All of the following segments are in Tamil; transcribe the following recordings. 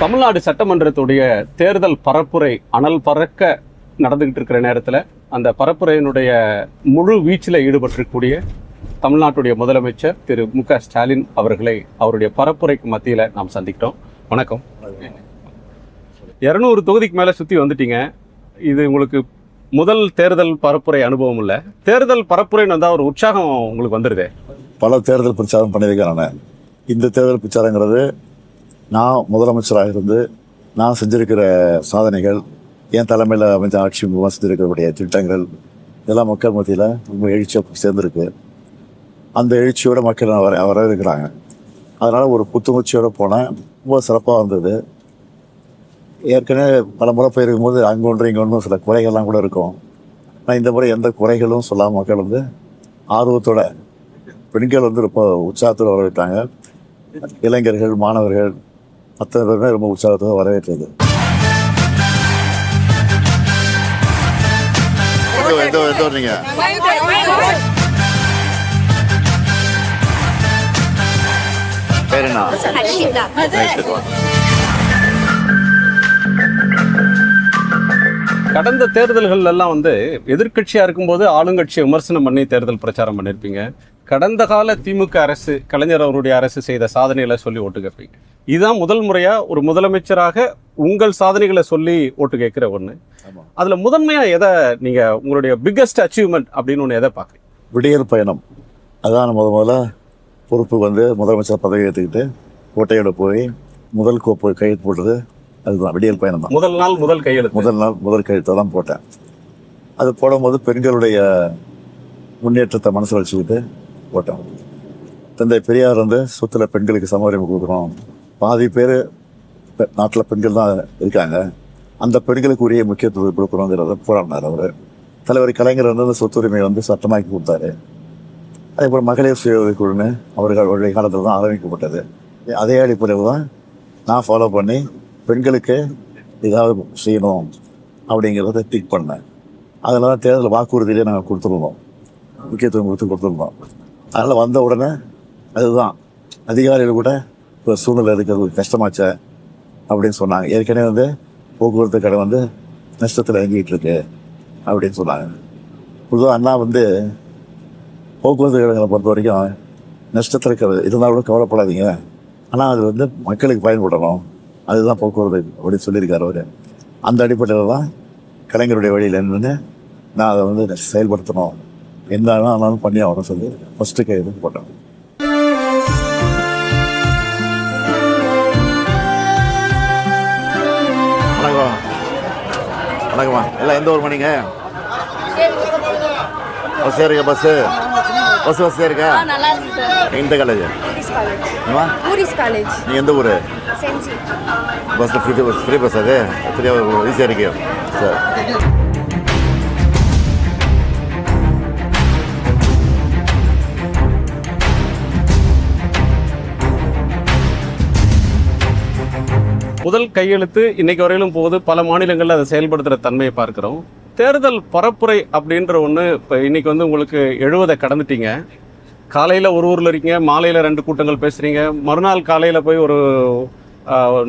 தமிழ்நாடு சட்டமன்றத்துடைய தேர்தல் பரப்புரை அனல் பறக்க நடந்துகிட்டு இருக்கிற நேரத்தில் அந்த பரப்புரையினுடைய முழு வீச்சில் ஈடுபட்டிருக்கக்கூடிய தமிழ்நாட்டுடைய முதலமைச்சர் திரு மு.க. ஸ்டாலின் அவர்களை அவருடைய பரப்புரைக்கு மத்தியில் நாம் சந்திக்கிறோம். வணக்கம். 200 தொகுதிக்கு மேலே சுற்றி வந்துட்டீங்க. இது உங்களுக்கு முதல் தேர்தல் பரப்புரை அனுபவம் இல்லை. தேர்தல் பரப்புரைன்னு வந்தால் ஒரு உற்சாகம் உங்களுக்கு வந்துடுது. பல தேர்தல் பிரச்சாரம் பண்ணியிருக்கிறேன். இந்த தேர்தல் பிரச்சாரங்கிறது நான் முதலமைச்சராக இருந்து நான் செஞ்சிருக்கிற சாதனைகள், என் தலைமையில் அமைஞ்ச ஆட்சி மூலமாக செஞ்சிருக்கக்கூடிய திட்டங்கள் இதெல்லாம் மக்கள் மத்தியில் ரொம்ப எழுச்சியாக சேர்ந்துருக்கு. அந்த எழுச்சியோட மக்கள் வரவேற்கிறாங்க. அதனால் ஒரு புத்துணர்ச்சியோடு போனேன். ரொம்ப சிறப்பாக இருந்தது. ஏற்கனவே பல முறை போயிருக்கும் போது அங்கே ஒன்று இங்கே ஒன்றும் சில குறைகள்லாம் கூட இருக்கும். ஆனால் இந்த முறை எந்த குறைகளும் சொல்லாமல் மக்கள் ஆர்வத்தோட, பெண்கள் ரொம்ப உற்சாகத்தோடு வரவேற்றாங்க. இளைஞர்கள், மாணவர்கள் அத்தனை பேருமே ரொம்ப உற்சாகத்தோடு வரவேற்றது. கடந்த தேர்தல்கள் எல்லாம் எதிர்கட்சியா இருக்கும்போது ஆளுங்கட்சியை விமர்சனம் பண்ணி தேர்தல் பிரச்சாரம் பண்ணியிருப்பீங்க. கடந்த கால திமுக அரசு, கலைஞர் அவருடைய அரசு செய்த சாதனைகளை சொல்லி ஓட்டு கேட்பீங்க. இதுதான் முதல் முறையா ஒரு முதலமைச்சராக உங்கள் சாதனைகளை சொல்லி ஓட்டு கேட்கிற ஒண்ணு. அதுல முதன்மையா எதை நீங்க உங்களுடைய பிக்கஸ்ட் அச்சீவ்மெண்ட் அப்படின்னு ஒன்று எதை பார்க்குறீங்க? விடியல் பயணம். அதான் முதல்ல பொறுப்பு முதலமைச்சர் பதவி ஏற்றுக்கிட்டு கோட்டையோட போய் முதல் கோப்பு கையெழுத்து போட்டது அதுதான் விடியல் பயணம் தான். முதல் நாள் முதல் கையெழுத்தை தான் போட்டேன். அது போடும்போது பெண்களுடைய முன்னேற்றத்தை மனசில் வச்சுக்கிட்டு போட்டோம். தந்தை பெரியார் சொத்துல பெண்களுக்கு சம உரிமை கொடுக்குறோம், பாதி பேர் நாட்டில் பெண்கள் தான் இருக்காங்க, அந்த பெண்களுக்கு உரிய முக்கியத்துவம் கொடுக்குறோங்கிறத போராடினார் அவர். தலைவர் கலைஞர் அந்த சொத்துரிமை சட்டமாக்கி கொடுத்தாரு. அதே போல் மகளிர் சுய உதவிக்குழுன்னு அவர்களுடைய காலத்தில் தான் ஆரம்பிக்கப்பட்டது. அதே அடிப்படையில் தான் நான் ஃபாலோ பண்ணி பெண்களுக்கு ஏதாவது செய்யணும் அப்படிங்கிறத திக் பண்ணேன். அதனால தான் தேர்தல் வாக்குறுதியிலே நாங்கள் கொடுத்துருந்தோம், முக்கியத்துவம் கொடுத்துருந்தோம். அதனால் வந்த உடனே அதுதான் அதிகாரிகள் கூட இப்போ சூழ்நிலை இருக்கிறது கஷ்டமாச்ச அப்படின்னு சொன்னாங்க. ஏற்கனவே போக்குவரத்து கடை நஷ்டத்தில் இயங்கிட்டு இருக்கு அப்படின்னு சொன்னாங்க. பொதுவாக அண்ணா போக்குவரத்து கடைகளை பொறுத்த வரைக்கும் நஷ்டத்தில் இருக்கிறது இருந்தால் கூட கவலைப்படாதீங்க, ஆனால் அது மக்களுக்கு பயன்படணும், அதுதான் போக்குவரத்து அப்படின்னு சொல்லியிருக்காரு அவர். அந்த அடிப்படையில் தான் கலைஞருடைய வழியில் என்னன்னு நான் அதை செயல்படுத்தணும், என்ன ஆனாலும் பண்ணி ஆகணும் சொல்லி ஃபஸ்ட்டு கைது போட்டேன். வணக்கம். வணக்கம்மா. எல்லாம் எந்த ஊர் மணிங்க? பஸ் ஏறிக்க? பஸ் வசதியா இருக்கா? எந்த காலேஜ்? நீ எந்த ஊர்? பஸ்ஸில் ஃப்ரீ பஸ் அது ஃப்ரீயாக ஈஸியாக இருக்கு சார். முதல் கையெழுத்து இன்னைக்கு வரையிலும் போகுது. பல மாநிலங்களில் அதை செயல்படுத்துகிற தன்மையை பார்க்குறோம். தேர்தல் பரப்புரை அப்படின்ற ஒன்று இப்போ இன்னைக்கு உங்களுக்கு 70 கடந்துட்டீங்க. காலையில் ஒரு ஊரில் இருக்கீங்க, மாலையில் 2 கூட்டங்கள் பேசுகிறீங்க, மறுநாள் காலையில் போய் ஒரு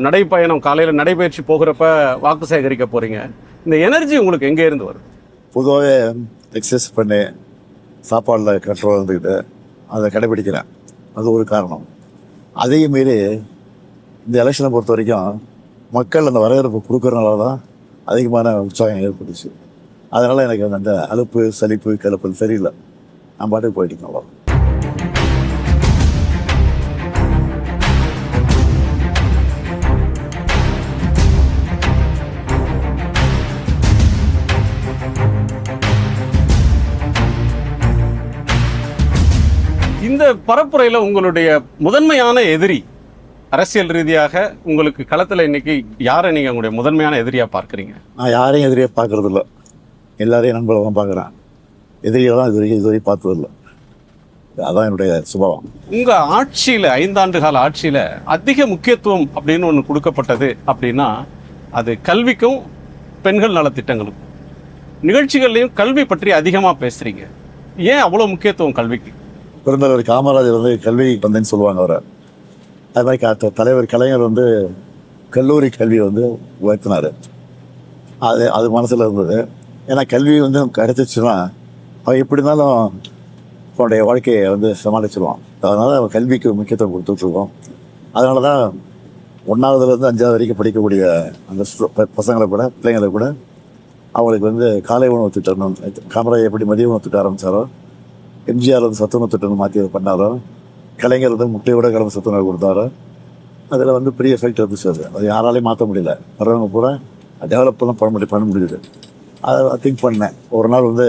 நடைப்பயணம், காலையில் நடைபயிற்சி போகிறப்ப வாக்கு சேகரிக்க போகிறீங்க. இந்த எனர்ஜி உங்களுக்கு எங்கே இருந்து வருது? பொதுவாகவே எக்ஸசைஸ் பண்ணி சாப்பாடில் கண்ட்ரோல் இருந்துக்கிட்டு அதை கடைபிடிக்கிறேன், அது ஒரு காரணம். அதையும் மீறி இந்த எலெக்ஷனை பொறுத்த வரைக்கும் மக்கள் அந்த வரவேற்பு கொடுக்கறதுனால தான் அதிகமான உற்சாகம் ஏற்பட்டுச்சு. அதனால் எனக்கு அந்த அலுப்பு, சலிப்பு, கலப்பு சரியில்லை, நான் பாட்டுக்கு போயிட்டு அவ்வளோ. இந்த பரப்புரையில் உங்களுடைய முதன்மையான எதிரி அரசியல் ரீதியாக உங்களுக்கு களத்தில் இன்னைக்கு யாரை நீங்கள் உங்களுடைய முதன்மையான எதிரியாக பார்க்குறீங்க? நான் யாரையும் எதிரியாக பார்க்கறது இல்லை, எல்லாரையும் நண்பர்களாக தான் பார்க்குறேன். எதிரியெல்லாம் இதுவரை பார்த்ததில்லை, அதான் என்னுடைய சுபாவம். உங்கள் ஆட்சியில் 5 ஆண்டு கால ஆட்சியில் அதிக முக்கியத்துவம் அப்படின்னு ஒன்று கொடுக்கப்பட்டது அப்படின்னா அது கல்விக்கும் பெண்கள் நலத்திட்டங்களுக்கும். நிகழ்ச்சிகள்லையும் கல்வி பற்றி அதிகமாக பேசுகிறீங்க. ஏன் அவ்வளோ முக்கியத்துவம் கல்விக்கு? பெருந்தலைவர் காமராஜர் கல்வி தந்தைன்னு சொல்லுவாங்க அவரை. அது மாதிரி தலைவர் கலைஞர் கல்லூரி கல்வியை வந்து உயர்த்தினார். அது மனசில் இருந்தது. ஏன்னா கல்வி வந்து கிடைச்சிச்சுன்னா அவன் எப்படி இருந்தாலும் அவனுடைய வாழ்க்கையை வந்து சமாளிச்சிருவான். அதனால் அவன் கல்விக்கு முக்கியத்துவம் கொடுத்துட்ருக்கோம். அதனால தான் 1ஆவதுலேருந்து 5ஆவது வரைக்கும் படிக்கக்கூடிய அந்த பசங்களை கூட பிள்ளைங்களை கூட அவங்களுக்கு வந்து காலை உணவு திட்டம், காமராஜர் எப்படி மதிய உணவு திட்டம் ஆரம்பித்தாரோ, எம்ஜிஆர் வந்து சத்துணவு திட்டம் மாற்றி பண்ணாரோ, கலைஞர் வந்து முட்டையோட கலந்து சத்துணவு கொடுத்தாரோ, அதில் வந்து பெரிய எஃபெக்ட் இருந்துச்சு. அது யாராலையும் மாற்ற முடியல. வர்றவங்க பூரா டெவலப் பண்ண முடியுது. அதை திங்க் பண்ணேன். ஒரு நாள் வந்து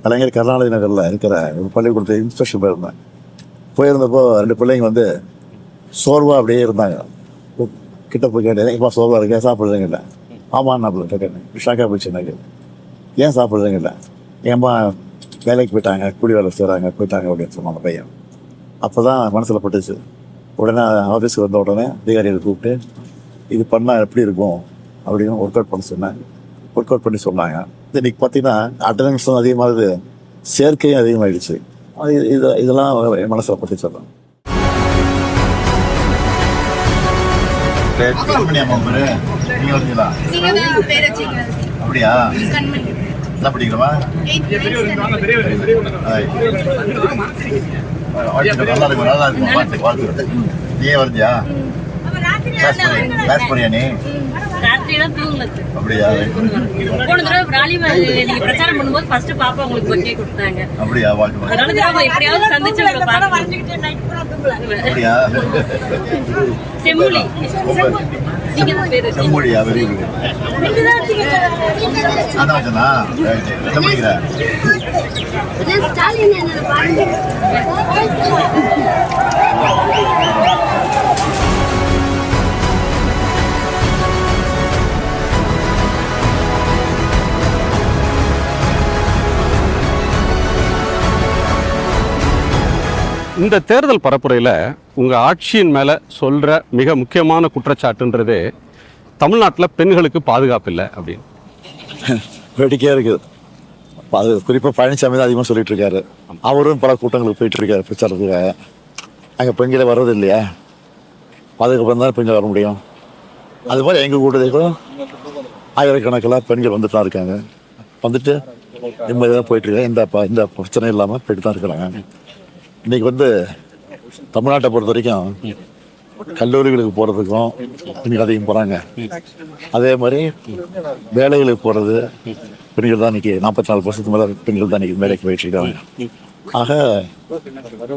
கலைஞர் கருணாநிதி நகரில் இருக்கிற ஒரு பள்ளிக்கூடத்தை இன்ஸ்பெக்ஷன் போயிருந்தப்போ 2 பிள்ளைங்க வந்து சோர்வாக அப்படியே இருந்தாங்க. கிட்ட போய் கேட்டேன், இப்போ சோர்வாக இருக்கேன், சாப்பிட்றதுங்க இல்லை. ஆமாம் நான் கேட்டேன், ஷாக்காக போயிடுச்சு எனக்கு. ஏன் சாப்பிட்றதுங்க இல்லை? ஏம்மா வேலைக்கு போயிட்டாங்க, கூலி வேலை செய்கிறாங்க, போயிட்டாங்க அப்படின்னு சொன்னாங்க பையன். அப்போ தான் மனசில் பட்டுச்சு. உடனே ஆஃபீஸுக்கு வந்த உடனே அதிகாரிகளை கூப்பிட்டு இது பண்ணால் எப்படி இருக்கும் அப்படின்னு ஒர்க் அவுட் பண்ண சொன்னேன். ஒர்க் அவுட் பண்ணி சொன்னாங்க. இன்றைக்கி பார்த்தீங்கன்னா அட்டண்டன்ஸும் அதிகமாகுது, சேர்க்கையும் அதிகமாகிடுச்சு. இதெல்லாம் மனசில் பற்றி சொல்கிறேன். அப்படியா? என்ன படிக்கிறவா? நல்லா இருக்கும் வாழ்த்து. நீயே வரைஞ்சியா? கிளாஸ் போறியா நீ? அப்படியா? போன தடவை நீங்க பிரச்சாரம் பண்ணும்போது ஃபர்ஸ்ட் பாப்பா உங்களுக்கு பொக்கே கொடுத்தாங்க. அப்படியா? வாழ்த்து. அதனால தான் எப்படியாவது சந்திச்சு உங்களை பார்க்கணும். அப்படியா? செம்மொழி. நீங்க தான் பேரு செம்மொழியா? Very good. அதான் வச்சனா? என்ன படிக்கிற? ஸ்டாலின் என்ன பாருங்க. இந்த தேர்தல் பரப்புரையில் உங்கள் ஆட்சியின் மேலே சொல்கிற மிக முக்கியமான குற்றச்சாட்டுன்றது தமிழ்நாட்டில் பெண்களுக்கு பாதுகாப்பு இல்லை அப்படின்னு. வேடிக்கையாக இருக்குது. அது குறிப்பாக பழனிசாமி தான் அதிகமாக சொல்லிட்டு இருக்காரு. அவரும் பல கூட்டங்களுக்கு போயிட்டு இருக்காரு பிரச்சாரத்துக்காக. அங்கே பெண்களை வர்றது இல்லையா? பாதுகாப்பு தான் பெண்கள் வர முடியும். அது மாதிரி எங்கள் கூட்டத்துக்கும் ஆயிரக்கணக்கில் பெண்கள் வந்துட்டு தான் இருக்காங்க. வந்துட்டு நிம்மதியாக தான் போயிட்டுருக்காங்க. இந்த பிரச்சனை இல்லாமல் போயிட்டு தான் இருக்கிறாங்க. இன்றைக்கி வந்து தமிழ்நாட்டை பொறுத்த வரைக்கும் கல்லூரிகளுக்கு போகிறதுக்கும் பெண்கள் அதிகம் போகிறாங்க. அதே மாதிரி வேலைகளுக்கு போகிறது பெண்கள் தான் இன்றைக்கி 44% மேலே பெண்கள் தான் இன்றைக்கி வேலைக்கு போயிட்டுருக்காங்க. ஆக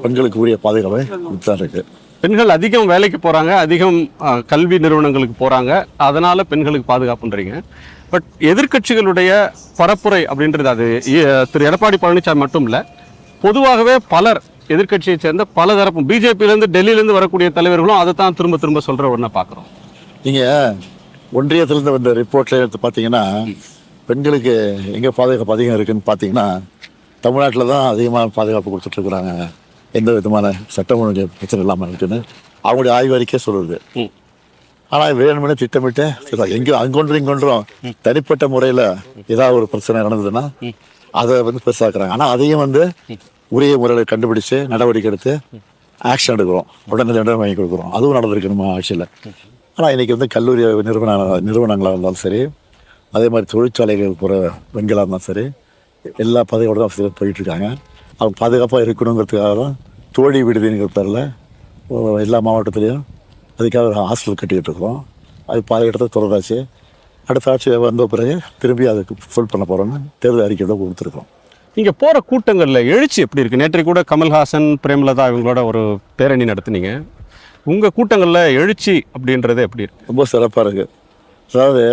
பெண்களுக்கு உரிய பாதுகாப்பை கொடுத்தா இருக்குது. பெண்கள் அதிகம் வேலைக்கு போகிறாங்க, அதிகம் கல்வி நிறுவனங்களுக்கு போகிறாங்க, அதனால் பெண்களுக்கு பாதுகாப்புன்றீங்க. பட் எதிர்க்கட்சிகளுடைய பரப்புரை அப்படின்றது அது திரு எடப்பாடி பழனிசாமி மட்டும் இல்லை, பொதுவாகவே பலர் எதிர்க்கட்சியை சேர்ந்த பல தரப்பும் பிஜேபியிலேருந்து டெல்லியிலேருந்து வரக்கூடிய தலைவர்களும் அதை தான் திரும்ப திரும்ப சொல்கிற ஒன்றை பார்க்குறோம். நீங்கள் ஒன்றியத்திலேருந்து வந்த ரிப்போர்ட்டில் எடுத்து பார்த்தீங்கன்னா பெண்களுக்கு எங்கே பாதுகாப்பு அதிகம் இருக்குதுன்னு பார்த்தீங்கன்னா தமிழ்நாட்டில் தான் அதிகமாக பாதுகாப்பு கொடுத்துட்ருக்குறாங்க. எந்த விதமான சட்டம் ஒழுங்கு பிரச்சனை இல்லாமல் இருக்குன்னு அவங்களுடைய ஆய்வு அறிக்கை சொல்லுது. ஆனால் வேணும்னே திட்டமிட்டு எங்கேயும் அங்கொன்றும் இங்கொன்றும் தனிப்பட்ட முறையில் ஏதாவது ஒரு பிரச்சனை நடந்ததுன்னா அதை வந்து பெருசாக்குறாங்க. ஆனால் அதையும் வந்து உரிய முறையில் கண்டுபிடிச்சு நடவடிக்கை எடுத்து ஆக்ஷன் எடுக்கிறோம், உடனே வாங்கி கொடுக்குறோம். அதுவும் நடந்திருக்கு நம்ம ஆட்சியில். ஆனால் இன்றைக்கி வந்து கல்லூரி நிறுவனங்களாக இருந்தாலும் சரி, அதே மாதிரி தொழிற்சாலைகள் போகிற பெண்களாக இருந்தாலும் சரி, எல்லா பதவியோட தான் போயிட்டுருக்காங்க. அவங்க பாதுகாப்பாக இருக்கணுங்கிறதுக்காக தான் தோழி விடுதிங்கிற பேரில் எல்லா மாவட்டத்துலேயும் அதுக்காக ஒரு ஹாஸ்டல் கட்டிக்கிட்டு இருக்கிறோம். அது பாதி இடத்த தொடர்ந்தாச்சு. அடுத்த ஆட்சி வந்த பிறகு திரும்பி அதுக்கு ஃபுல் பண்ண போகிறோன்னு தேர்தல் அறிக்கை தான் கொடுத்துருக்கோம். இங்கே போகிற கூட்டங்களில் எழுச்சி எப்படி இருக்குது? நேற்றைக்கு கூட கமல்ஹாசன், பிரேமலதா இவங்களோட ஒரு பேரணி நடத்துனீங்க. உங்கள் கூட்டங்களில் எழுச்சி அப்படின்றது எப்படி இருக்குது? ரொம்ப சிறப்பாக இருக்குது. அதாவது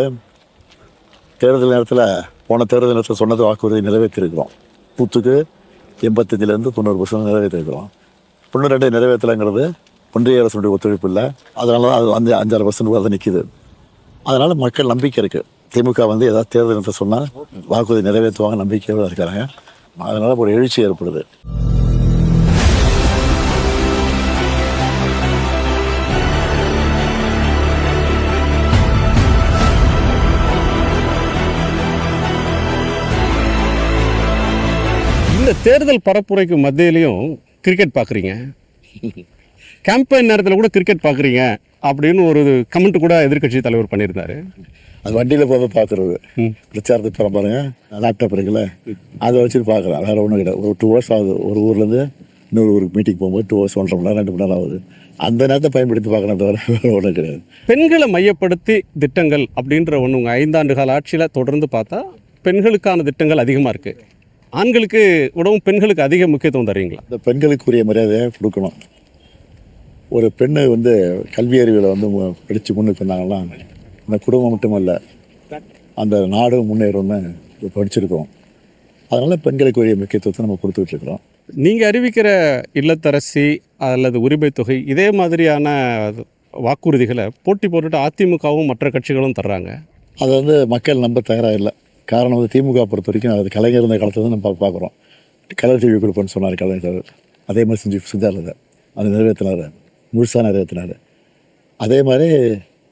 தேர்தல் நேரத்தில் போன தேர்தல் நேரத்தில் சொன்னது வாக்குறுதி நிறைவேற்றிருக்கிறோம். 85% 90% நிறைவேற்றிருக்கிறோம். 12 நிறைவேற்றலைங்கிறது ஒன்றிய அரசுடைய ஒத்துழைப்பு இல்லை. அதனால தான் அது வந்து 5-6% அதை நிற்கிது. அதனால் மக்கள் நம்பிக்கை இருக்குது. திமுக வந்து ஏதாவது தேர்தல் நேரத்தை சொன்னால் வாக்குறுதி நிறைவேற்றுவாங்க, நம்பிக்கையோடு இருக்கிறாங்க. அதனால் ஒரு எழுச்சி ஏற்படுது. இந்த தேர்தல் பரப்புரைக்கு மத்தியிலையும் கிரிக்கெட் பார்க்குறீங்க. கேம்பெயின் நேரத்தில் கூட கிரிக்கெட் பார்க்குறீங்க அப்படின்னு ஒரு கமெண்ட் கூட எதிர்க்கட்சி தலைவர் பண்ணியிருந்தாரு. அது வண்டியில் போக பார்க்குறது பிரச்சாரத்துக்கு போகிற பாருங்க, லேப்டாப் இருக்குல்ல, அதை வச்சுட்டு பார்க்குறேன். வேறு ஒன்றும் கிடையாது. ஒரு 2 hours ஆகுது. ஒரு ஊர்லேருந்து இன்னொரு ஊருக்கு மீட்டிங் போகும்போது 2 hours 1.5 மணி நேரம் 2 மணி நேரம் ஆகுது. அந்த நேரத்தை பயன்படுத்தி பார்க்கணும் தவிர வேறு ஒன்றும் கிடையாது. பெண்களை மையப்படுத்தி திட்டங்கள் அப்படின்ற ஒன்று உங்கள் 5 ஆண்டு கால ஆட்சியில் தொடர்ந்து பார்த்தா பெண்களுக்கான திட்டங்கள் அதிகமாக இருக்குது. ஆண்களுக்கு விடவும் பெண்களுக்கு அதிக முக்கியத்துவம் தருவீங்களா? இந்த பெண்களுக்குரிய மரியாதையை கொடுக்கணும். ஒரு பெண்ணு வந்து கல்வி அறிவில் வந்து படித்து முன்னுக்கு வந்தாங்கன்னா அந்த குடும்பம் மட்டுமல்ல, அந்த நாடும் முன்னேறும்னு படிச்சிருக்கோம். அதனால் பெண்களுக்குரிய முக்கியத்துவத்தை நம்ம கொடுத்துக்கிட்டு இருக்கிறோம். நீங்கள் அறிவிக்கிற இல்லத்தரசி அல்லது உரிமை தொகை இதே மாதிரியான வாக்குறுதிகளை போட்டி போட்டுட்டு அதிமுகவும் மற்ற கட்சிகளும் தர்றாங்க. அதை வந்து மக்கள் நம்ப தயாராக இல்லை. காரணம் வந்து திமுக பொறுத்த வரைக்கும் அது கலைஞர் இருந்த காலத்தில் தான் நம்ம பார்க்குறோம். கலர் டிவி கொடுப்பேன்னு சொன்னார் கலைஞர். அதே மாதிரி செஞ்சார். அதை நிறைவேற்றினார், முழுசாக நிறைவேற்றினார். அதே மாதிரி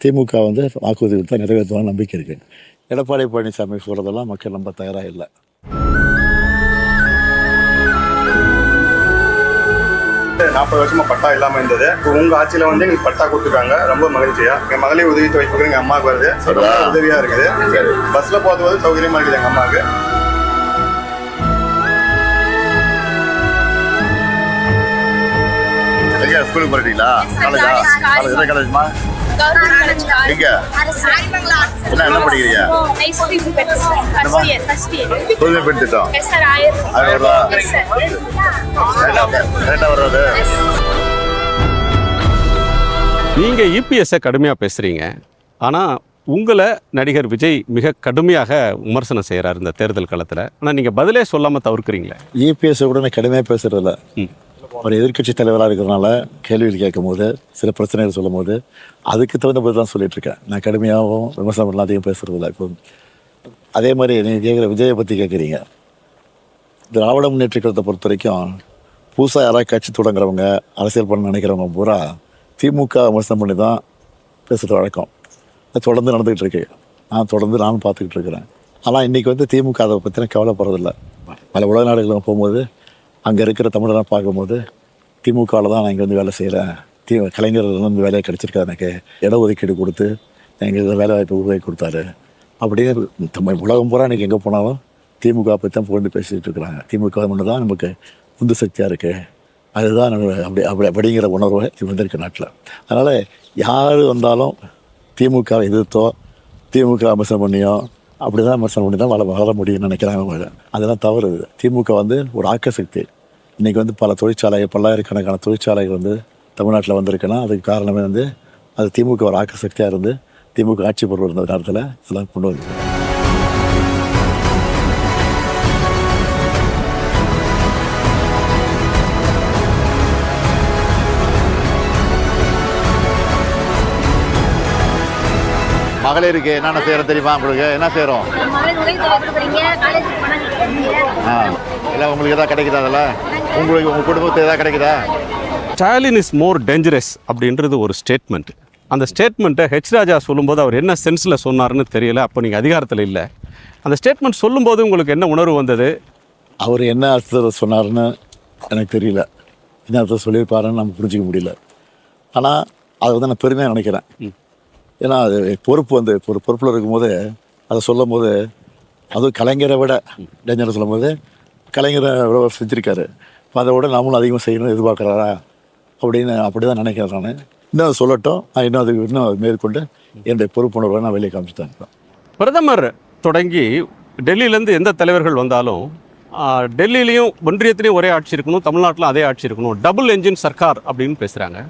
திமுக வந்து வாக்குறுதி கொடுத்தா நிறைவேற்றுவான நம்பிக்கை இருக்குது. எடப்பாடி பழனிசாமி சொல்கிறதெல்லாம் மக்கள் நம்ப தயாராக இல்லை. நாற்பது வருஷமா பட்டா இல்லாம இருந்தது. இப்போ உங்க ஆட்சியில வந்து எங்களுக்கு பட்டா கொடுத்துருக்காங்க. ரொம்ப மகிழ்ச்சியா எங்க மகளிர் உதவி தொகை எங்க அம்மாவுக்கு வருது. உதவியா இருக்குது. பஸ்ல போகும்போது சௌகரியமா இருக்குது எங்க அம்மாவுக்கு. ஸ்கூலுக்கு போறீங்களா? காலேஜா? காலேஜ்மா எங்க என்ன படிக்கிறீங்க? புதுமை பெண் திட்டம் வர்றது. நீங்கள் இபிஎஸ்ஸை கடுமையாக பேசுகிறீங்க, ஆனால் உங்களை நடிகர் விஜய் மிக கடுமையாக விமர்சனம் செய்கிறார் இந்த தேர்தல் காலத்தில். ஆனால் நீங்கள் பதிலே சொல்லாமல் தவிர்க்கிறீங்களே. இபிஎஸ்ஸை கூட நான் கடுமையாக பேசுறதில்ல. ஒரு எதிர்க்கட்சி தலைவராக இருக்கிறதுனால கேள்விகள் கேட்கும் போது, சில பிரச்சனைகள் சொல்லும் போது அதுக்கு தகுந்த பதில் தான் சொல்லிட்டு இருக்கேன். நான் கடுமையாகவும் விமர்சனம் பண்ணலாம் அதிகம் பேசுறதில்ல. இப்போ அதே மாதிரி நீங்கள் கேட்குற விஜயை பற்றி கேட்குறீங்க. திராவிட முன்னேற்ற கழகத்தை பொறுத்த வரைக்கும் புதுசாக யாராவது கட்சி தொடங்குறவங்க, அரசியல் பண்ண நினைக்கிறவங்க பூரா திமுக விமர்சனம் பண்ணி தான் பேசுகிற வழக்கம். அது தொடர்ந்து நடந்துகிட்டு இருக்கு. நானும் பார்த்துக்கிட்டு இருக்கிறேன். ஆனால் இன்றைக்கி வந்து திமுக அதை பற்றின கவலைப்படுறதில்ல. பல உலக நாடுகளுக்கு போகும்போது அங்கே இருக்கிற தமிழரெலாம் பார்க்கும்போது திமுகவில் தான் நான் இங்கே வந்து வேலை செய்கிறேன், கலைஞர்கள் வந்து வேலையை கிடச்சிருக்காரு, எனக்கு இட ஒதுக்கீடு கொடுத்து எங்களுக்கு வேலை வாய்ப்பு உருவாக்கி கொடுத்தாரு அப்படின்னு உலகம் பூரா இன்றைக்கி எங்கே போனாலும் திமுக பற்றி தான் புகழ்ந்து பேசிகிட்டு இருக்கிறாங்க. திமுக ஒன்று தான் நமக்கு உந்து சக்தியாக இருக்குது. அதுதான் அப்படிங்கிற உணர்வு வந்திருக்கு நாட்டில். அதனால் யார் வந்தாலும் திமுக எதிர்த்தோ திமுக விமர்சனம் பண்ணியோ அப்படி தான் விமர்சனம் பண்ணி தான் வளர முடியும்னு நினைக்கிறாங்க. அதெல்லாம் தவறு. இது வந்து ஒரு ஆக்கசக்தி. இன்றைக்கி வந்து பல தொழிற்சாலைகள், பல்லாயிரக்கணக்கான தொழிற்சாலைகள் வந்து தமிழ்நாட்டில் வந்திருக்குன்னா அதுக்கு காரணமே வந்து அது திமுக ஒரு ஆக்கசக்தியாக இருந்து திமுக ஆட்சி பொறுப்பு இருந்த நேரத்தில் இதெல்லாம் கொண்டு வந்து. மகளிருக்கு என்னென்ன செய்யறோம் தெரியுமா? உங்களுக்கு என்ன செய்யறோம்? இல்லை உங்களுக்கு எதாவது கிடைக்குதா? அதில் உங்களுக்கு உங்கள் குடும்பத்துக்கு எதாவது கிடைக்குதா? ஸ்டாலின் இஸ் மோர் டேஞ்சரஸ் அப்படின்றது ஒரு ஸ்டேட்மெண்ட். அந்த ஸ்டேட்மெண்ட்டை ஹெச் ராஜா சொல்லும்போது அவர் என்ன சென்ஸில் சொன்னார்னு தெரியல. அப்போ நீங்கள் அதிகாரத்தில் இல்லை. அந்த ஸ்டேட்மெண்ட் சொல்லும்போது உங்களுக்கு என்ன உணர்வு வந்தது? அவர் என்ன அர்த்தத்தை சொன்னார்னு எனக்கு தெரியல. என்ன அர்த்தம் சொல்லியிருப்பாருன்னு நம்ம புரிஞ்சிக்க முடியல. ஆனால் அதை வந்து நான் பெருமையாக நினைக்கிறேன். ஏன்னா அது பொறுப்பு வந்து ஒரு பொறுப்பில் இருக்கும்போது அதை சொல்லும் போது, அதுவும் கலைஞரை விட டேஞ்சரை சொல்லும் போது கலைஞரை விட செஞ்சுருக்காரு. இப்போ அதை விட நாமளும் அதிகமாக செய்யணும்னு எதிர்பார்க்குறாரா அப்படின்னு அப்படி தான் நினைக்கிறேன் நான். இன்னும் அதை சொல்லட்டும். நான் இன்னும் அது மேற்கொண்டு என்னுடைய பொறுப்புணர்வை நான் வெளியே காமிச்சு தான் இருப்பேன். பிரதமர் தொடங்கி டெல்லியிலேருந்து எந்த தலைவர்கள் வந்தாலும் டெல்லியிலையும் ஒன்றியத்திலையும் ஒரே ஆட்சி இருக்கணும், தமிழ்நாட்டிலும் அதே ஆட்சி இருக்கணும், டபுள் என்ஜின் சர்க்கார் அப்படின்னு பேசுகிறாங்க.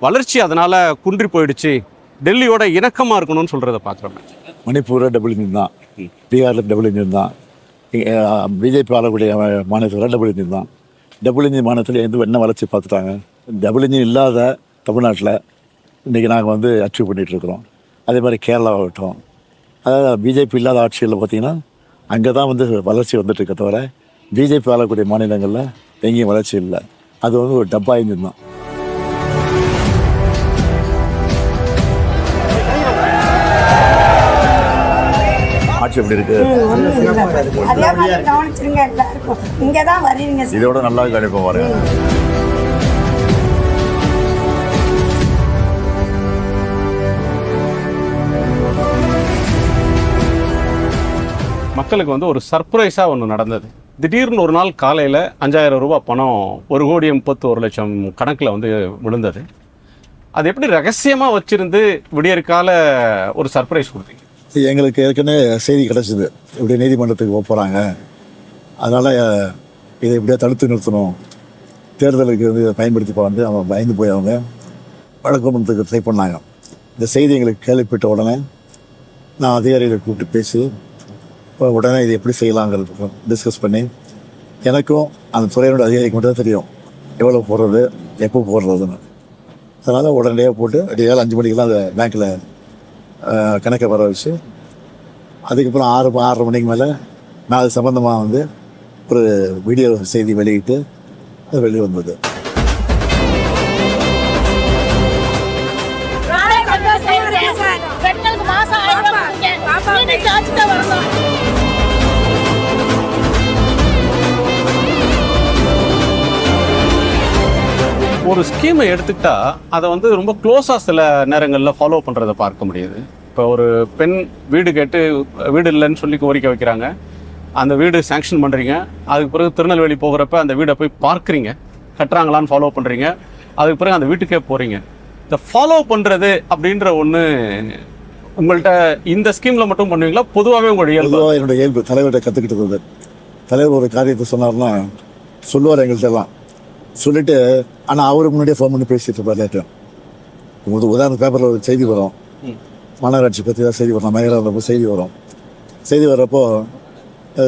வளர்ச்சி அதனால் குன்றி போயிடுச்சு, டெல்லியோட இணக்கமாக இருக்கணும்னு சொல்கிறத பார்க்குறோம். மணிப்பூரில் டபுள் இன்ஜின் தான், பீகாரில் டபுள் இன்ஜின் தான், பிஜேபி ஆளக்கூடிய மாநிலத்தில் டபுள் இன்ஜின் தான். டபுள் இன்ஜின் மாநிலத்தில் என்ன வளர்ச்சி பார்த்துட்டாங்க? டபுள் இன்ஜின் இல்லாத தமிழ்நாட்டில் இன்றைக்கி நாங்கள் வந்து அச்சீவ் பண்ணிகிட்ருக்குறோம். அதே மாதிரி கேரளாவாகட்டும், அதாவது பிஜேபி இல்லாத ஆட்சிகளில் பார்த்திங்கன்னா அங்கே தான் வந்து வளர்ச்சி வந்துட்டுருக்க தவிர பிஜேபி ஆளக்கூடிய மாநிலங்களில் எங்கேயும் வளர்ச்சி இல்லை. அது வந்து ஒரு டப்பா இன்ஜின் தான். ஆட்சி எப்படி இருக்கு? இதோட நல்லா கணிப்போம் வரேன். மக்களுக்கு வந்து ஒரு சர்ப்ரைஸாக ஒன்று நடந்தது. திடீர்னு ஒரு நாள் காலையில் 5000 ரூபாய் பணம் 1,51,00,000 கணக்கில் வந்து விழுந்தது. அது எப்படி ரகசியமாக வச்சுருந்து விடியற்கால ஒரு சர்ப்ரைஸ் கொடுத்தீங்க? எங்களுக்கு ஏற்கனவே செய்தி கிடச்சிது, இப்படி நீதிமன்றத்துக்கு போகிறாங்க, அதனால் இதை இப்படியே தடுத்து நிறுத்தணும், தேர்தலுக்கு வந்து இதை பயன்படுத்தி வந்து அவங்க பயந்து போய் அவங்க வழக்கு பண்ணுறதுக்கு ட்ரை பண்ணாங்க. இந்த செய்தி எங்களுக்கு கேள்விப்பட்ட உடனே நான் அதிகாரிகளை கூப்பிட்டு பேசி உடனே இது எப்படி செய்யலாங்கிறது டிஸ்கஸ் பண்ணி, எனக்கும் அந்த துறையினோட அதிகாரிக்கு மட்டும் தான் தெரியும் எவ்வளோ போடுறது எப்போ போடுறதுன்னு. அதனால் உடனடியாக போட்டு அடியால் 5 மணிக்கெலாம் அந்த பேங்க்கில் கணக்கை வர வச்சு, அதுக்கப்புறம் 6:30 மணிக்கு மேலே நான் அது சம்மந்தமாக வந்து ஒரு வீடியோ செய்தி வெளியிட்டு அது வெளியே வந்தது. பெண்களுக்கு மாசம் 1000 வரணும். ஒரு ஸ்கீமை எடுத்துக்கிட்டா அதை வந்து ரொம்ப க்ளோஸாக சில நேரங்களில் ஃபாலோ பண்ணுறதை பார்க்க முடியுது. இப்போ ஒரு பெண் வீடு கேட்டு வீடு இல்லைன்னு சொல்லி கோரிக்கை வைக்கிறாங்க, அந்த வீடு சேங்ஷன் பண்ணுறீங்க, அதுக்கு பிறகு திருநெல்வேலி போகிறப்ப அந்த வீடை போய் பார்க்குறீங்க, கட்டுறாங்களான்னு ஃபாலோ பண்ணுறீங்க, அதுக்கு பிறகு அந்த வீட்டுக்கே போகிறீங்க. இந்த ஃபாலோ பண்ணுறது அப்படின்ற ஒன்று உங்கள்கிட்ட இந்த ஸ்கீமில் மட்டும் பண்ணுவீங்களா, பொதுவாகவே உங்களுடைய இயல்பு? பொதுவாக என்னோட இயல்பு தலைவர்கிட்ட கற்றுக்கிட்டது. தலைவர் ஒரு காரியத்தை சொன்னார்னா சொல்லுவார் எங்கள்கிட்ட எல்லாம் சொல்லிட்டு, ஆனால் அவருக்கு முன்னாடியே ஃபோன் பண்ணி பேசிட்டு இருப்பார். லேட்டு உங்களுக்கு உதாரண பேப்பரில் ஒரு செய்தி வரும், மாநகராட்சி பற்றி தான் செய்தி வரும், மயிலாடுறப்போ செய்தி வரும். செய்தி வர்றப்போ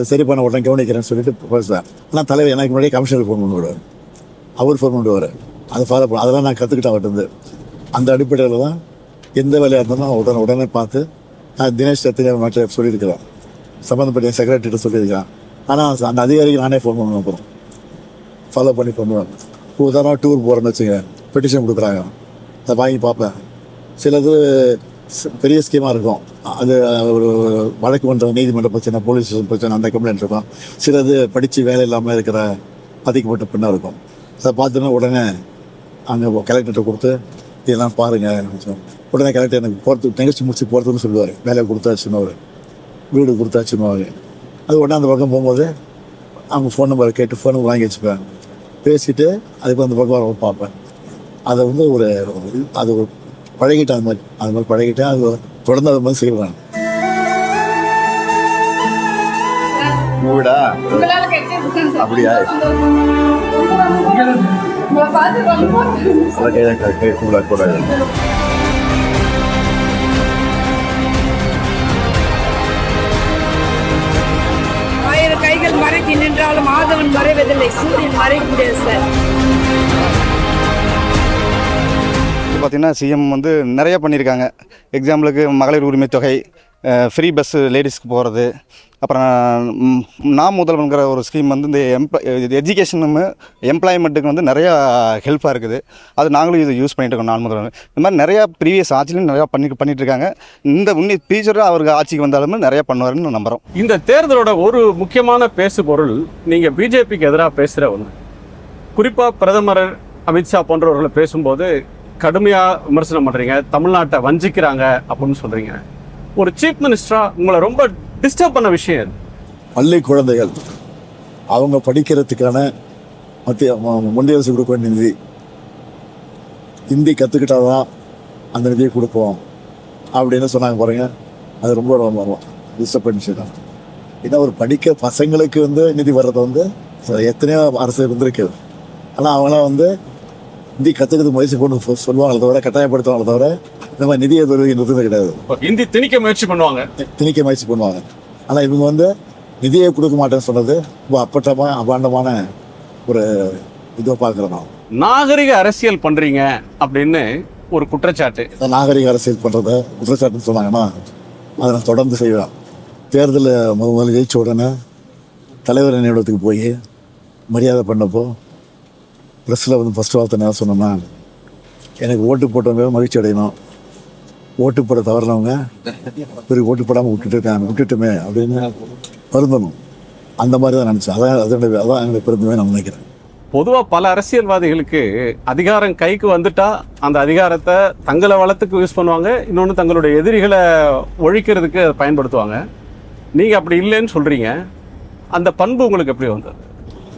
சரி பண்ண உடனே கவனிக்கிறேன்னு சொல்லிட்டு பேசுவேன். ஆனால் தலைவர் எனக்கு முன்னாடியே கமிஷனருக்கு ஃபோன் பண்ணி விடுவார், அவர் ஃபோன் பண்ணுவார். அதை ஃபாலோ பண்ண அதெல்லாம் நான் கற்றுக்கிட்டேன் அவர்கிட்ட. அந்த அடிப்படையில் தான் எந்த வேலையாக இருந்தாலும் உடனே பார்த்து நான் தினேஷ் எத்தனை மட்டும் சொல்லியிருக்கிறேன், சம்மந்தப்பட்ட செக்ரட்டரிகிட்ட சொல்லியிருக்கேன். ஆனால் அந்த அதிகாரிக்கு நானே ஃபோன் பண்ணுவேன், அப்புறம் ஃபாலோ பண்ணி பண்ணுவேன். உதாரணம் டூர் போகிறேன்னு வச்சுங்க, பெட்டிஷன் கொடுக்குறாங்க, அதை வாங்கி பார்ப்பேன். சிலது பெரிய ஸ்கீமாக இருக்கும், அது ஒரு வழக்கு மன்ற நீதிமன்ற பிரச்சனை, போலீஸ் ஸ்டேஷன் பிரச்சனை, அந்த கம்ப்ளைண்ட் இருக்கும். சிலது படித்து வேலை இல்லாமல் இருக்கிற பாதிக்கப்பட்ட பெண்ணாக இருக்கும். அதை பார்த்தோன்னா உடனே அங்கே கலெக்டர்கிட்ட கொடுத்து இதெல்லாம் பாருங்கள், உடனே கலெக்டர் எனக்கு போகிறது நிகழ்ச்சி முடிச்சு போகிறதுன்னு சொல்லுவார். வேலையை கொடுத்தாச்சுன்னு ஒரு வீடு கொடுத்தாச்சுன்னு அது உடனே அந்த பக்கம் போகும்போது அவங்க ஃபோன் நம்பரை கேட்டு ஃபோன் நம்பர் வாங்கி வச்சுப்பேன், பேசிவிட்டு அதுக்கு அந்த பக்கம் பார்ப்பேன். அதை வந்து அது ஒரு பழகிட்டேன், அது மாதிரி பழகிட்டேன். அது தொடர்ந்து அது மாதிரி செய்வேன். அப்படியா கூட 1000 கைகள் மறைத்து நின்றாலும் ஆதவன் மறைவதில்லை, சூரியன் மறைக்க முடியாது சார். பார்த்தீங்கன்னா சிஎம் வந்து நிறையா பண்ணியிருக்காங்க. எக்ஸாம்பிளுக்கு மகளிர் உரிமை தொகை, ஃப்ரீ பஸ்ஸு லேடிஸ்க்கு போகிறது, அப்புறம் நான் முதல்வங்கிற ஒரு ஸ்கீம் வந்து இந்த எஜுகேஷனும் எம்ப்ளாய்மெண்ட்டுக்கு வந்து நிறையா ஹெல்ப்பாக இருக்குது. அது நாங்களும் இதை யூஸ் பண்ணிட்டு இருக்கோம். நான் முதல்வர் இந்த மாதிரி நிறையா ப்ரீவியஸ் ஆட்சியிலும் நிறையா பண்ணிட்டு இருக்காங்க. இந்த ஃபியூச்சராக அவருக்கு ஆட்சிக்கு வந்தாலுமே நிறையா பண்ணுவாருன்னு நம்புகிறோம். இந்த தேர்தலோட ஒரு முக்கியமான பேசுபொருள் நீங்கள் பிஜேபிக்கு எதிராக பேசுகிற ஒன்று. குறிப்பாக பிரதமர் அமித்ஷா போன்றவர்களை பேசும்போது கடுமையாக விமர்சனம் பண்ணுறீங்க, தமிழ்நாட்டை வஞ்சிக்கிறாங்க அப்படின்னு சொல்கிறீங்க. ஒரு சீஃப் மினிஸ்டராக உங்களை ரொம்ப டிஸ்டர்ப் பண்ண விஷயம் அது? பள்ளி குழந்தைகள் அவங்க படிக்கிறதுக்கான முந்தைய அரசு கொடுக்க வேண்டிய நிதி, ஹிந்தி கற்றுக்கிட்டாதான் அந்த நிதியை கொடுப்போம் அப்படின்னு சொன்னாங்க பாருங்க. அது ரொம்ப ரொம்ப டிஸ்டர்ப் பண்ண விஷயம் தான். ஏன்னா ஒரு படிக்க பசங்களுக்கு வந்து நிதி வர்றது வந்து எத்தனையோ அரசு இருந்திருக்கு. ஆனால் அவங்களாம் வந்து ஹிந்தி கற்றுக்கிறது முயற்சி கொண்டு சொல்லுவாங்களே தவிர, கட்டாயப்படுத்துவாங்களே தவிர இந்த மாதிரி நிதியை நிறுத்தது கிடையாது. ஹிந்தி திணிக்க முயற்சி பண்ணுவாங்க. ஆனால் இவங்க வந்து நிதியை கொடுக்க மாட்டேன்னு சொன்னது ரொம்ப அப்பட்டமாக அபாண்டமான ஒரு இதை பார்க்குறோம். நாகரிக அரசியல் பண்ணுறீங்க அப்படின்னு ஒரு குற்றச்சாட்டு. நாகரிக அரசியல் பண்ணுறத குற்றச்சாட்டுன்னு சொன்னாங்கன்னா அதை நான் தொடர்ந்து செய்வேன். தேர்தலில் முதல்ல ஜெயிச்ச உடனே தலைவர் நினைவிடத்துக்கு போய் மரியாதை பண்ணப்போ ப்ரெஸ்ஸில் வந்து ஃபஸ்ட்டு வார்த்தை என்ன சொன்னோம்னா, எனக்கு ஓட்டு போட்டவங்க மகிழ்ச்சி அடையணும், ஓட்டு போட தவறினவங்க பிறகு ஓட்டு போடாமல் விட்டுட்டுமே அப்படின்னு வருந்தணும். அந்த மாதிரி தான் நினச்சேன். அதான் என்னுடைய பெருந்தமே நான் நினைக்கிறேன். பொதுவாக பல அரசியல்வாதிகளுக்கு அதிகாரம் கைக்கு வந்துட்டா அந்த அதிகாரத்தை தங்களை வளத்துக்கு யூஸ் பண்ணுவாங்க, இன்னொன்று தங்களுடைய எதிரிகளை ஒழிக்கிறதுக்கு அதை பயன்படுத்துவாங்க. நீங்கள் அப்படி இல்லைன்னு சொல்கிறீங்க, அந்த பண்பு உங்களுக்கு எப்படி வந்தது?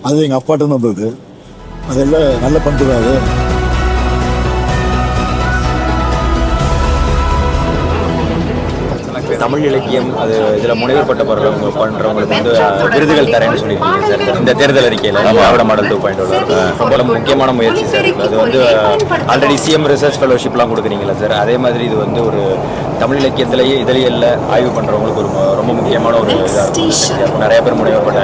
அது எங்கள் அப்பாட்ட வந்தது. அதெல்லாம் நல்ல பண்பு தான் அது. தமிழ் இலக்கியம் அது இதில் முனைவர் பட்ட பண்ணுறவங்களுக்கு வந்து விருதுகள் தரேன்னு சொல்லியிருக்கீங்க சார் இந்த தேர்தல் அறிக்கையில். திராவிட மாடல் 2.0 ரொம்ப முக்கியமான முயற்சி சார். அது வந்து ஆல்ரெடி சிஎம் ரிசர்ச் ஃபெலோஷிப்லாம் கொடுக்குறீங்களா சார்? அதே மாதிரி இது வந்து ஒரு தமிழ் இலக்கியத்திலேயே இதழியல்ல ஆய்வு பண்ணுறவங்களுக்கு ஒரு ரொம்ப முக்கியமான ஒரு இதாக இருக்கும். நிறைய பேர் முனைவர் பட்ட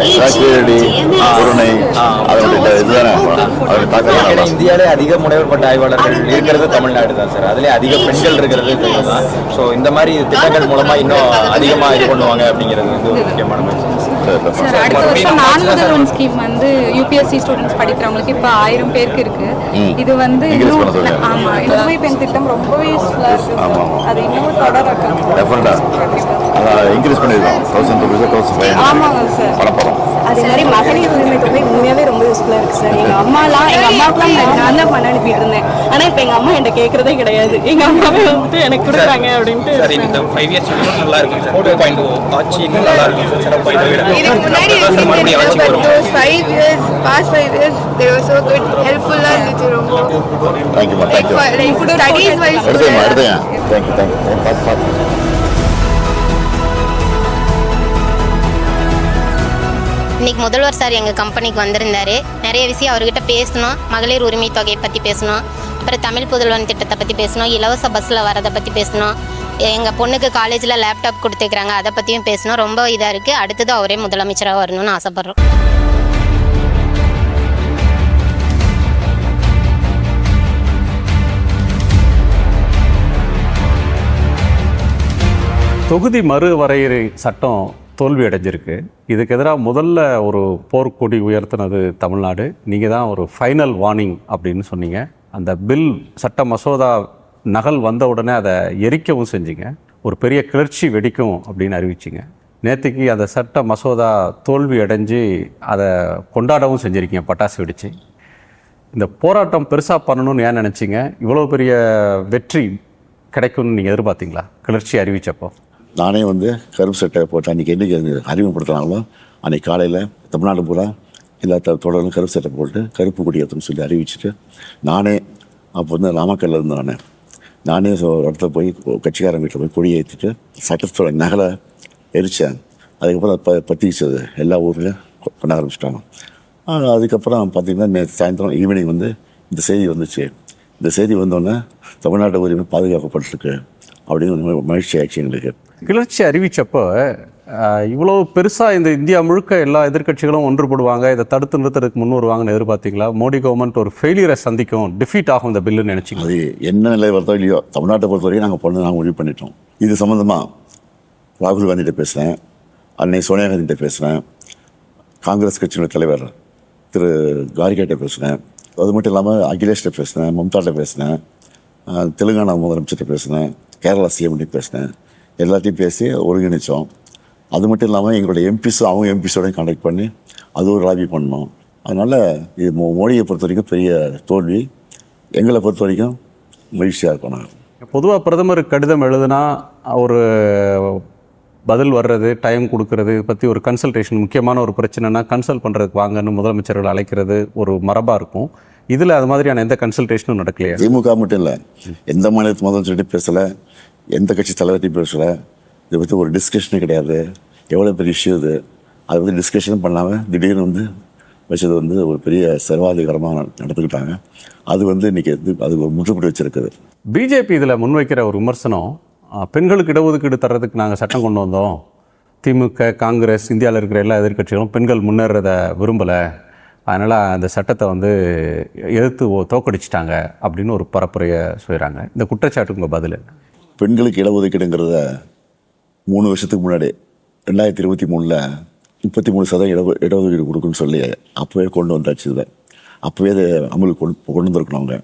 இந்தியாவிலே அதிக முனைவர் பட்ட ஆய்வாளர்கள் இருக்கிறது தமிழ்நாடு தான் சார். அதுலேயே அதிக பெண்கள் இருக்கிறது தான். ஸோ இந்த மாதிரி திட்டங்கள் மூலமாக இன்னும் அதிகமாக இது பண்ணுவாங்க அப்படிங்கிறது வந்து ஒரு முக்கியமான முயற்சி. சார் அடுத்த வருஷம் நான் முதல்வன் ஸ்கீம் வந்து யூபிஎஸ்சி ஸ்டூடெண்ட்ஸ் படிக்கிறவங்களுக்கு இப்போ 1000 பேருக்கு இருக்கு. இது வந்து ஆமா புதுமை பெண் திட்டம் ரொம்பவே யூஸ்ஃபுல்லாக இருக்கு. அது இன்னும் தொடரட்டும். இன்க்ரீஸ் பண்ணிருக்கோம். 1000 rupees ஆமாங்க சார். அதே மாதிரி மகளிர் உரிமை தொகை உண்மையாவே ரொம்ப யூஸ்ஃபுல்லா இருக்கு சார். எங்க அம்மாவுக்குலாம் நான் தான் பண்ண அனுப்பிட்டு இருந்தேன். ஆனா இப்ப எங்க அம்மா என்கிட்ட கேட்கறதே கிடையாது. எங்க அம்மாவே வந்து எனக்கு கொடுக்குறாங்க அப்படின்ட்டு. சார் இந்த 5 years நல்லா இருக்கு சார். 2.0 ஆட்சி நல்லா இருக்கு சார். இதுக்கு முன்னாடி 5 years past 5 years they were so good, helpful இருந்துச்சு ரொம்ப. Thank you. Studies wise Thank you. இன்னைக்கு முதல்வர் சார் எங்கள் கம்பெனிக்கு வந்திருந்தார். நிறைய விஷயம் அவர்கிட்ட பேசணும். மகளிர் உரிமை தொகையை பற்றி பேசணும், அப்புறம் தமிழ் புதல்வன் திட்டத்தை பற்றி பேசணும், இலவச பஸ்ஸில் வரதை பற்றி பேசணும், எங்கள் பொண்ணுக்கு காலேஜில் லேப்டாப் கொடுத்துருக்குறாங்க அதை பற்றியும் பேசணும். ரொம்ப இதாக இருக்குது. அடுத்தது அவரே முதலமைச்சராக வரணும்னு ஆசைப்பட்றோம். தொகுதி மறுவரையறை சட்டம் தோல்வி அடைஞ்சிருக்கு. இதுக்கு எதிராக முதல்ல ஒரு போர்க்கொடி உயர்த்தினது தமிழ்நாடு. நீங்கள் தான் ஒரு ஃபைனல் வார்னிங் அப்படின்னு சொன்னீங்க. அந்த பில் சட்ட மசோதா நகல் வந்த உடனே அதை எரிக்கவும் செஞ்சீங்க. ஒரு பெரிய கிளர்ச்சி வெடிக்கும் அப்படின்னு அறிவிச்சிங்க. நேற்றுக்கு அந்த சட்ட மசோதா தோல்வி அடைஞ்சு அதை கொண்டாடவும் செஞ்சுருக்கீங்க, பட்டாசு வெடிச்சு. இந்த போராட்டம் பெருசாக பண்ணணும்னு ஏன் நினச்சிங்க? இவ்வளோ பெரிய வெற்றி கிடைக்கும்னு நீங்கள் எதிர்பார்த்தீங்களா கிளர்ச்சி அறிவித்தப்போ? நானே வந்து கருப்பு சட்டை போட்டு அன்றைக்கி என்றைக்கு அறிமுகப்படுத்துகிறாங்களோ அன்றைக்கி காலையில் தமிழ்நாடு பூரா எல்லா தொடர்ந்து கருப்பு சட்டை போட்டு கருப்பு கொடி ஏற்றணும்னு சொல்லி அறிவிச்சுட்டு நானே அப்போ வந்து நாமக்கல்லில் இருந்து நானே இடத்துல போய் கட்சிக்காரன் வீட்டில் போய் கொடியை ஏற்றிட்டு சட்டத்தோட நகலை எரித்தேன். அதுக்கப்புறம் பற்றிச்சது எல்லா ஊர்லேயும் பண்ண ஆரம்பிச்சிட்டாங்க. அதுக்கப்புறம் பார்த்திங்கன்னா நேற்று சாயந்தரம் ஈவினிங் வந்து இந்த செய்தி வந்துச்சு. இந்த செய்தி வந்தோடனே தமிழ்நாட்டு உரிமை பாதுகாக்கப்பட்டிருக்கு அப்படின்னு மகிழ்ச்சி ஆச்சு எங்களுக்கு. கிளர்ச்சி அறிவித்தப்போ இவ்வளோ பெருசாக இந்த இந்தியா முழுக்க எல்லா எதிர்க்கட்சிகளும் ஒன்றுபடுவாங்க, இதை தடுத்து நிறுத்துறதுக்கு முன் வருவாங்கன்னு எதிர்பார்த்தீங்களா? மோடி கவர்மெண்ட் ஒரு ஃபெயிலியரை சந்திக்கும், டிஃபீட் ஆகும் இந்த பில்லுன்னு நினச்சிங்க? அது என்ன நிலை வருதோ இல்லையோ தமிழ்நாட்டை பொறுத்த வரைக்கும் நாங்கள் முடிவு பண்ணிட்டோம். இது சம்மந்தமாக ராகுல் காந்திகிட்ட பேசுகிறேன், அன்னை சோனியா காந்திகிட்ட பேசுகிறேன், காங்கிரஸ் கட்சியோட தலைவர் திரு கார்கேட்ட பேசுகிறேன், அது மட்டும் இல்லாமல் அகிலேஷ்கிட்ட பேசினேன், மம்தாட்ட பேசினேன், தெலுங்கானா முதலமைச்சர்கிட்ட பேசினேன், கேரளா சிஎம்கிட்ட பேசினேன். எல்லாத்தையும் பேசி ஒருங்கிணைச்சோம். அது மட்டும் இல்லாமல் எங்களுடைய அவங்க எம்பிஸோடையும் கான்டாக்ட் பண்ணி அது ஒரு லாபி பண்ணோம். அதனால் இது மோடியை பொறுத்த வரைக்கும் பெரிய தோல்வி, எங்களை பொறுத்த வரைக்கும் மகிழ்ச்சியாக இருக்கோம். நாங்கள் பொதுவாக பிரதமர் கடிதம் எழுதுனா ஒரு பதில் வர்றது, டைம் கொடுக்கறது, இதை பற்றி ஒரு கன்சல்டேஷன், முக்கியமான ஒரு பிரச்சனைனா கன்சல்ட் பண்ணுறதுக்கு வாங்கன்னு முதலமைச்சர்கள் அழைக்கிறது ஒரு மரபாக இருக்கும். இதில் அது மாதிரியான எந்த கன்சல்டேஷனும் நடக்கலையா? திமுக மட்டும் இல்லை, எந்த மாநிலத்து முதலமைச்சர்கிட்டையும் பேசலை, எந்த கட்சி தலைவர்கிட்டையும் பேசலை. இதை பற்றி ஒரு டிஸ்கஷனே கிடையாது. எவ்வளோ பெரிய இஷ்யூ இது, அதை பற்றி டிஸ்கஷனும் பண்ணாமல் திடீர்னு வந்து வச்சது வந்து ஒரு பெரிய சர்வாதிகாரமாக நடந்துக்கிட்டாங்க. அது வந்து இன்றைக்கி அது ஒரு முற்றுப்புள்ளி வச்சுருக்குது. பிஜேபி இதில் முன்வைக்கிற ஒரு விமர்சனம், பெண்களுக்கு இடஒதுக்கீடு தர்றதுக்கு நாங்கள் சட்டம் கொண்டு வந்தோம், திமுக காங்கிரஸ் இந்தியாவில் இருக்கிற எல்லா எதிர்க்கட்சிகளும் பெண்கள் முன்னேறதை விரும்பலை, அதனால் அந்த சட்டத்தை வந்து எதிர்த்து தோக்கடிச்சிட்டாங்க அப்படின்னு ஒரு பரப்புரையை சொல்கிறாங்க. இந்த குற்றச்சாட்டுக்கு உங்கள் பதில்? பெண்களுக்கு இடஒதுக்கீடுங்கிறத 3 வருஷத்துக்கு முன்னாடி 2023 33% இடஒதுக்கீடு கொடுக்குன்னு சொல்லி அப்போவே கொண்டு வந்தாச்சு. இதை அப்போவே அதை அமலுக்கு கொண்டு வந்திருக்கணும் அவங்க.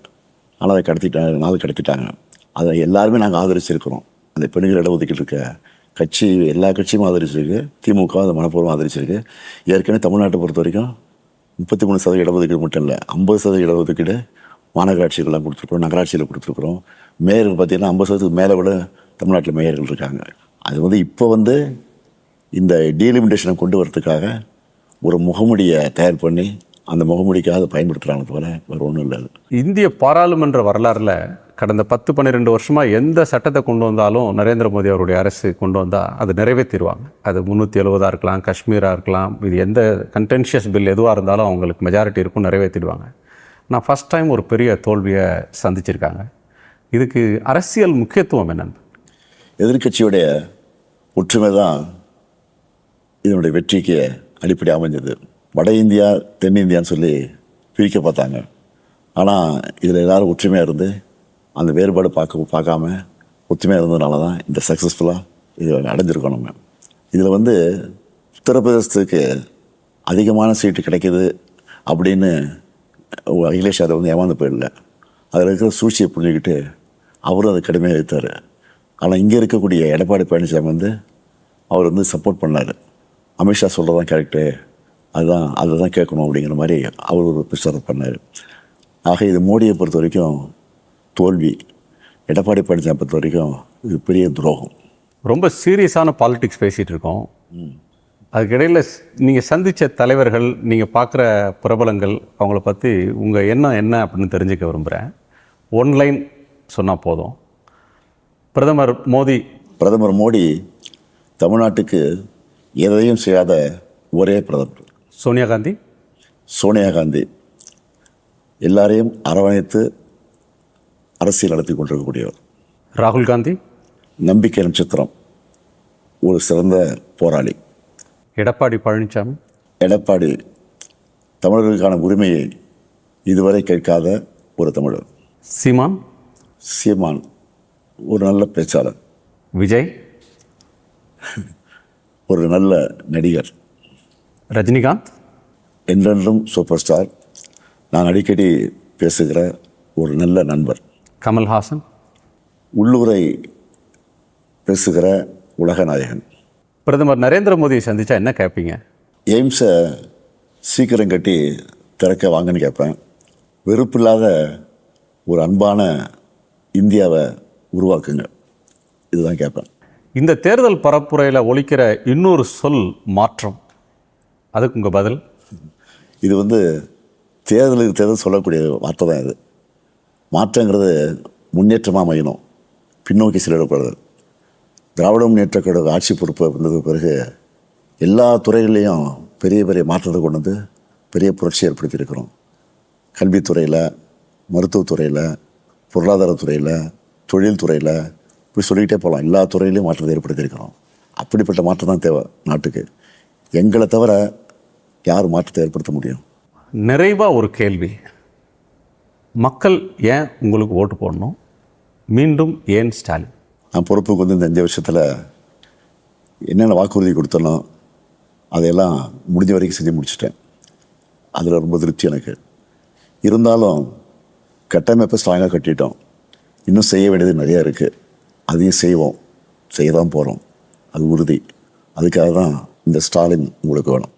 ஆனால் அதை கடத்திட்டாங்க. அதை எல்லாருமே நாங்கள் ஆதரிச்சிருக்கிறோம். அந்த பெண்கள் இடஒதுக்கீடு இருக்க கட்சி எல்லா கட்சியும் ஆதரிச்சிருக்கு, திமுக அதை மனப்பூர்வம் ஆதரிச்சிருக்கு. ஏற்கனவே தமிழ்நாட்டை பொறுத்த வரைக்கும் 33% இடஒதுக்கீடு மட்டும் இல்லை, 50% இடஒதுக்கீடு மாநகராட்சிகள்லாம் கொடுத்துருக்குறோம், நகராட்சியில் கொடுத்துருக்குறோம். மேயர்கள் பார்த்திங்கன்னா 50% மேலே விட தமிழ்நாட்டில் மேயர்கள் இருக்காங்க. அது வந்து இப்போ வந்து இந்த டீலிமிட்டேஷனை கொண்டு வரதுக்காக ஒரு முகமூடியை தயார் பண்ணி அந்த முகமூடிக்காக அதை பயன்படுத்துகிறாங்க தவிர வேறு ஒன்றும் இல்லை. இந்திய பாராளுமன்ற வரலாறுல கடந்த 10-12 வருஷமாக எந்த சட்டத்தை கொண்டு வந்தாலும் நரேந்திர மோடி அவருடைய அரசு கொண்டு வந்தால் அது நிறைவேற்றிடுவாங்க. அது 370 இருக்கலாம், காஷ்மீராக இருக்கலாம், இது எந்த கண்டென்ஷியஸ் பில் எதுவாக இருந்தாலும் அவங்களுக்கு மெஜாரிட்டி இருக்கும், நிறைவேற்றிடுவாங்க. நான் ஃபஸ்ட் டைம் ஒரு பெரிய தோல்வியை சந்திச்சிருக்காங்க. இதுக்கு அரசியல் முக்கியத்துவம் என்னன்னு? எதிர்க்கட்சியுடைய ஒற்றுமை தான் இதனுடைய வெற்றிக்கு அடிப்படை அமைஞ்சது. வட இந்தியா தென்னிந்தியான்னு சொல்லி பிரிக்க பார்த்தாங்க. ஆனால் இதில் எல்லாரும் ஒற்றுமையாக இருந்து அந்த வேறுபாடு பார்க்காம ஒற்றுமையாக இருந்ததுனால தான் இந்த சக்ஸஸ்ஃபுல்லாக இது அடைஞ்சிருக்கோம். நம்ம இதில் உத்தரப்பிரதேசத்துக்கு அதிகமான சீட்டு கிடைக்கிது அப்படின்னு அகிலேஷ் யாதவ் ஏமாந்து போயிடல. அதில் இருக்கிற சூழ்ச்சியை புரிஞ்சுக்கிட்டு அவரும் அதை கடுமையாக எடுத்தார். ஆனால் இங்கே இருக்கக்கூடிய எடப்பாடி பழனிசாமி அவர் சப்போர்ட் பண்ணார். அமித்ஷா சொல்கிறதான் கரெக்டு, அதை தான் கேட்கணும் அப்படிங்கிற மாதிரி அவர் ஒரு பிரச்சாரம் பண்ணார். ஆக இது மோடியை பொறுத்த வரைக்கும் தோல்வி, எடப்பாடி பழனிசாமி பொறுத்த வரைக்கும் இது பெரிய துரோகம். ரொம்ப சீரியஸான பாலிடிக்ஸ் பேசிகிட்டு இருக்கோம். அதுக்கிடையில் நீங்கள் சந்தித்த தலைவர்கள், நீங்கள் பார்க்குற பிரபலங்கள், அவங்கள பற்றி உங்கள் எண்ணம் என்ன அப்படின்னு தெரிஞ்சுக்க விரும்புகிறேன். ஒன்லைன் சொன்னால் போதும். பிரதமர் மோடி தமிழ்நாட்டுக்கு எதையும் செய்யாத ஒரே பிரதமர். சோனியா காந்தி எல்லாரையும் அரவணைத்து அரசியல் நடத்தி கொண்டிருக்கக்கூடியவர். ராகுல் காந்தி நம்பிக்கை நட்சத்திரம், ஒரு சிறந்த போராளி. எடப்பாடி பழனிசாமி தமிழர்களுக்கான உரிமையை இதுவரை கேட்காத ஒரு தமிழர். சீமான் ஒரு நல்ல பேச்சாளர். விஜய் ஒரு நல்ல நடிகர். ரஜினிகாந்த் என்றென்றும் சூப்பர் ஸ்டார், நான் அடிக்கடி பேசுகிற ஒரு நல்ல நண்பர். கமல்ஹாசன் உள்ளூரை பேசுகிற உலக நாயகன். பிரதமர் நரேந்திர மோடியை சந்தித்தா என்ன கேட்பீங்க? எய்ம்ஸை சீக்கிரம் கட்டி திறக்க வாங்கன்னு கேட்பேன். வெறுப்பில்லாத ஒரு அன்பான இந்தியாவை உருவாக்குங்க, இதுதான் கேட்பேன். இந்த தேர்தல் பரப்புரையில் ஒலிக்கிற இன்னொரு சொல் மாற்றம், அதுக்கு உங்கள் பதில்? இது தேர்தல் சொல்லக்கூடிய வார்த்தை தான். இது மாற்றங்கிறது முன்னேற்றமாக அமையணும், பின்னோக்கி செல்லக்கூடாது. திராவிட முன்னேற்ற கழக ஆட்சி பொறுப்பு வந்ததுக்கு பிறகு எல்லா துறைகளையும் பெரிய பெரிய மாற்றத்தை கொண்டு வந்து பெரிய புரட்சி ஏற்படுத்தியிருக்கிறோம். கல்வித்துறையில், மருத்துவத்துறையில், பொருளாதாரத்துறையில், தொழில்துறையில், இப்படி சொல்லிக்கிட்டே போகலாம். எல்லா துறையிலையும் மாற்றத்தை ஏற்படுத்தியிருக்கிறோம். அப்படிப்பட்ட மாற்றம் தான் தேவை நாட்டுக்கு. எங்களை தவிர யார் மாற்றத்தை ஏற்படுத்த முடியும்? நிறைவாக ஒரு கேள்வி, மக்கள் ஏன் உங்களுக்கு ஓட்டு போடணும்? மீண்டும் ஏன் ஸ்டாலின்? நான் பொறுப்புக்கு இந்த 5 வருஷத்தில் என்னென்ன வாக்குறுதி கொடுத்தனோ அதையெல்லாம் முடிஞ்ச வரைக்கும் செஞ்சு முடிச்சிட்டேன். அதில் ரொம்ப திருப்தி எனக்கு. இருந்தாலும் கட்டமைப்பை ஸ்ட்ராங்காக கட்டிட்டோம். இன்னும் செய்ய வேண்டியது நிறையா இருக்குது. அதையும் செய்ய தான் போகிறோம், அது உறுதி. அதுக்காக தான் இந்த ஸ்டாலின் உங்களுக்கு வேணும்.